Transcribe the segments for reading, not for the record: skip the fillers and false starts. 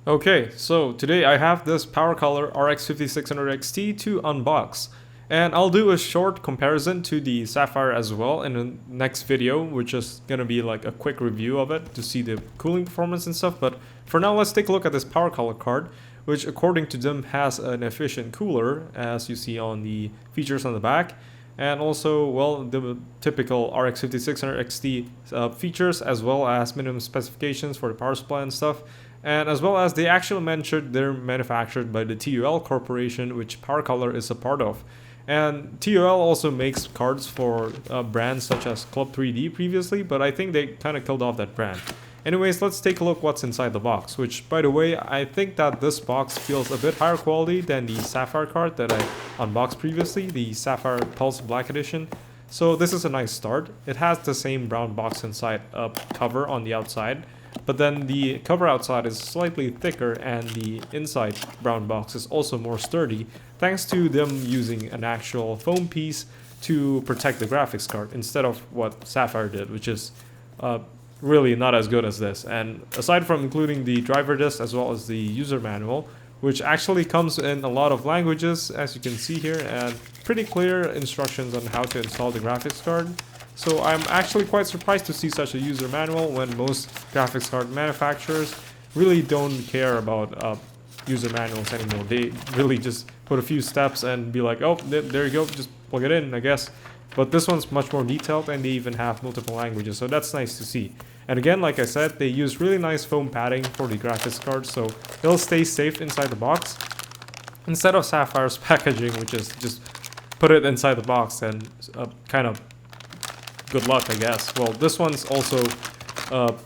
Okay, so today I have this Powercolor RX 5600 XT to unbox. And I'll do a short comparison to the Sapphire as well in the next video, which is gonna be like a quick review of it to see the cooling performance and stuff. But for now, let's take a look at this Powercolor card, which according to them has an efficient cooler, as you see on the features on the back. And also, well, the typical RX 5600 XT features, as well as minimum specifications for the power supply and stuff. And as well as they actually mentioned they're manufactured by the TUL Corporation, which Powercolor is a part of. And TUL also makes cards for brands such as Club 3D previously, but I think they kind of killed off that brand. Anyways, let's take a look what's inside the box, which, by the way, I think that this box feels a bit higher quality than the Sapphire card that I unboxed previously, the Sapphire Pulse Black Edition. So this is a nice start. It has the same brown box inside cover on the outside, but then the cover outside is slightly thicker and the inside brown box is also more sturdy, thanks to them using an actual foam piece to protect the graphics card instead of what Sapphire did, which is really not as good as this. And aside from including the driver disc as well as the user manual, which actually comes in a lot of languages, as you can see here, and pretty clear instructions on how to install the graphics card. So I'm actually quite surprised to see such a user manual when most graphics card manufacturers really don't care about user manuals anymore. They really just put a few steps and be like, oh, there you go, just plug it in, I guess. But this one's much more detailed and they even have multiple languages, so that's nice to see. And again, like I said, they use really nice foam padding for the graphics card, so it'll stay safe inside the box. Instead of Sapphire's packaging, which is just put it inside the box and kind of good luck, I guess. Well, this one's also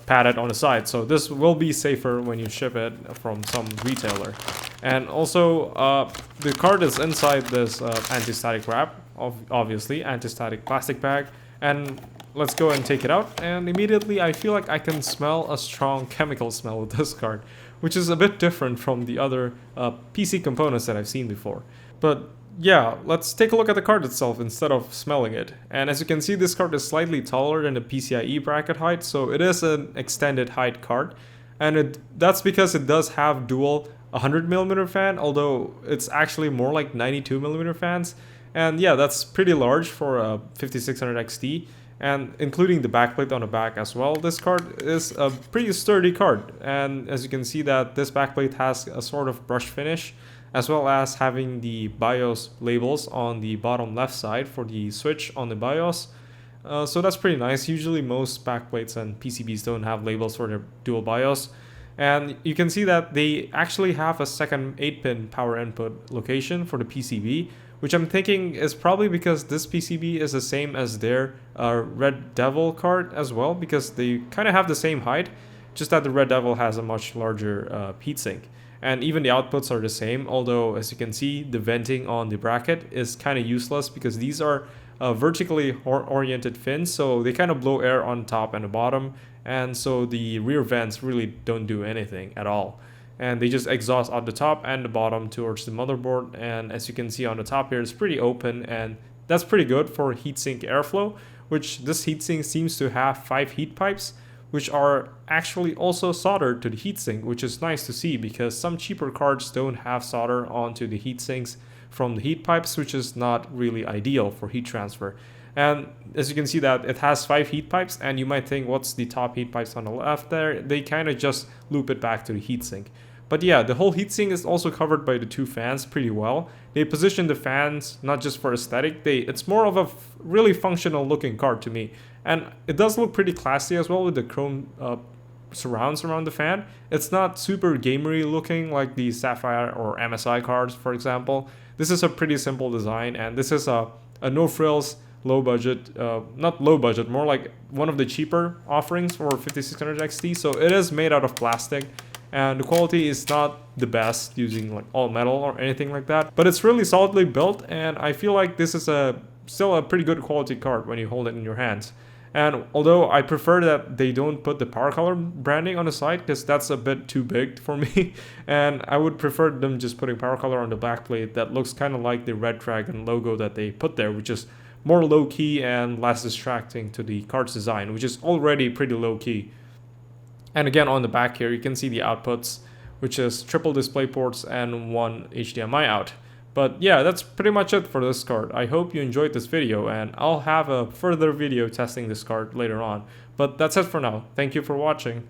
padded on the side, so this will be safer when you ship it from some retailer. And also, the card is inside this anti-static wrap, obviously, anti-static plastic bag. And let's go and take it out, and immediately I feel like I can smell a strong chemical smell with this card, which is a bit different from the other PC components that I've seen before. But yeah, let's take a look at the card itself instead of smelling it. And as you can see, this card is slightly taller than the PCIe bracket height, so it is an extended height card. And that's because it does have dual 100mm fan, although it's actually more like 92mm fans. And yeah, that's pretty large for a 5600 XT. And including the backplate on the back as well, this card is a pretty sturdy card. And as you can see that this backplate has a sort of brush finish, as well as having the BIOS labels on the bottom left side for the switch on the BIOS. So that's pretty nice. Usually most backplates and PCBs don't have labels for their dual BIOS. And you can see that they actually have a second 8-pin power input location for the PCB, which I'm thinking is probably because this PCB is the same as their Red Devil card as well, because they kind of have the same height, just that the Red Devil has a much larger heatsink. And even the outputs are the same, although as you can see, the venting on the bracket is kind of useless because these are vertically oriented fins, so they kind of blow air on top and the bottom, and so the rear vents really don't do anything at all. And they just exhaust out the top and the bottom towards the motherboard. And as you can see on the top here, it's pretty open, and that's pretty good for heatsink airflow, which this heatsink seems to have 5 heat pipes, which are actually also soldered to the heatsink, which is nice to see because some cheaper cards don't have solder onto the heatsinks from the heat pipes, which is not really ideal for heat transfer. And as you can see that it has 5 heat pipes, and you might think, what's the top heat pipes on the left there? They kind of just loop it back to the heatsink. But yeah, the whole heatsink is also covered by the 2 fans pretty well. They position the fans not just for aesthetic, it's more of a really functional looking card to me. And it does look pretty classy as well with the chrome surrounds around the fan. It's not super gamery looking like the Sapphire or MSI cards, for example. This is a pretty simple design, and this is a no frills, low budget, not low budget, more like one of the cheaper offerings for 5600 XT. So it is made out of plastic, and the quality is not the best using like all metal or anything like that, but it's really solidly built, and I feel like this is still a pretty good quality card when you hold it in your hands. And although I prefer that they don't put the Powercolor branding on the side, because that's a bit too big for me, and I would prefer them just putting Powercolor on the backplate that looks kind of like the Red Dragon logo that they put there, which is more low-key and less distracting to the card's design, which is already pretty low-key. And again, on the back here, you can see the outputs, which is triple display ports and one HDMI out. But yeah, that's pretty much it for this card. I hope you enjoyed this video, and I'll have a further video testing this card later on. But that's it for now. Thank you for watching.